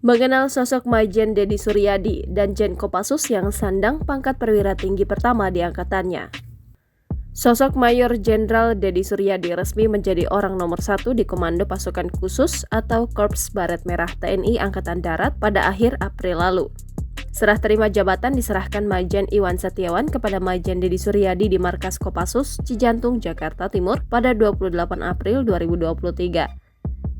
Mengenal sosok Majen Deddy Suryadi dan Jen Kopassus yang sandang pangkat perwira tinggi pertama di angkatannya. Sosok Mayor Jenderal Deddy Suryadi resmi menjadi orang nomor 1 di Komando Pasukan Khusus atau Korps Baret Merah TNI Angkatan Darat pada akhir April lalu. Serah terima jabatan diserahkan Majen Iwan Setiawan kepada Majen Deddy Suryadi di Markas Kopassus, Cijantung, Jakarta Timur pada 28 April 2023.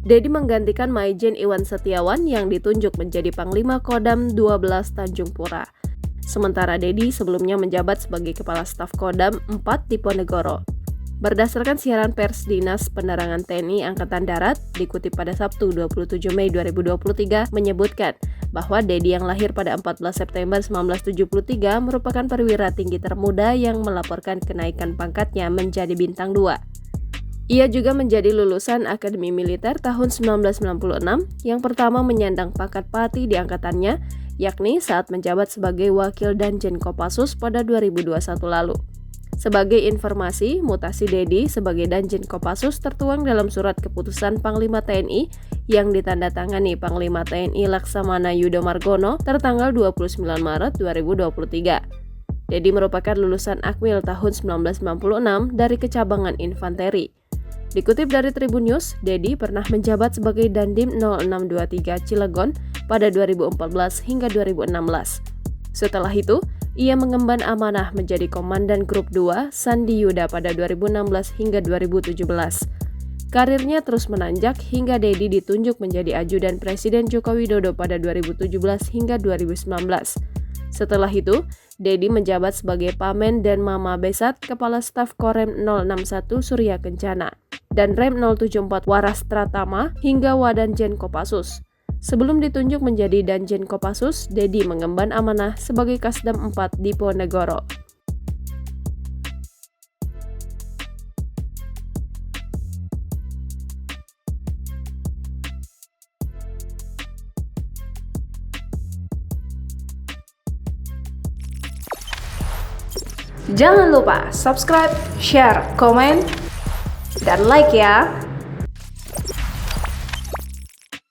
Deddy menggantikan Majen Iwan Setiawan yang ditunjuk menjadi Panglima Kodam 12 Tanjung Pura. Sementara Deddy sebelumnya menjabat sebagai Kepala Staf Kodam 4 Diponegoro. Berdasarkan siaran pers Dinas Penerangan TNI Angkatan Darat, dikutip pada Sabtu 27 Mei 2023, menyebutkan bahwa Deddy yang lahir pada 14 September 1973 merupakan perwira tinggi termuda yang melaporkan kenaikan pangkatnya menjadi Bintang 2. Ia juga menjadi lulusan Akademi Militer tahun 1996 yang pertama menyandang pangkat Pati di angkatannya, yakni saat menjabat sebagai Wakil Danjen Kopassus pada 2021 lalu. Sebagai informasi, mutasi Deddy sebagai Danjen Kopassus tertuang dalam surat keputusan Panglima TNI yang ditandatangani Panglima TNI Laksamana Yudo Margono tertanggal 29 Maret 2023. Deddy merupakan lulusan Akmil tahun 1996 dari Kecabangan Infanteri. Dikutip dari Tribun News, Deddy pernah menjabat sebagai Dandim 0623 Cilegon pada 2014 hingga 2016. Setelah itu, ia mengemban amanah menjadi Komandan Grup 2 Sandi Yuda pada 2016 hingga 2017. Karirnya terus menanjak hingga Deddy ditunjuk menjadi Ajudan Presiden Joko Widodo pada 2017 hingga 2019. Setelah itu, Deddy menjabat sebagai Pamen dan Mama Besat Kepala Staf Korem 061 Surya Kencana dan Rem 074 Waras Tratama hingga Wadanjen Kopassus. Sebelum ditunjuk menjadi Danjen Kopassus, Deddy mengemban amanah sebagai Kasdam 4 Diponegoro. Jangan lupa subscribe, share, komen, dan like ya!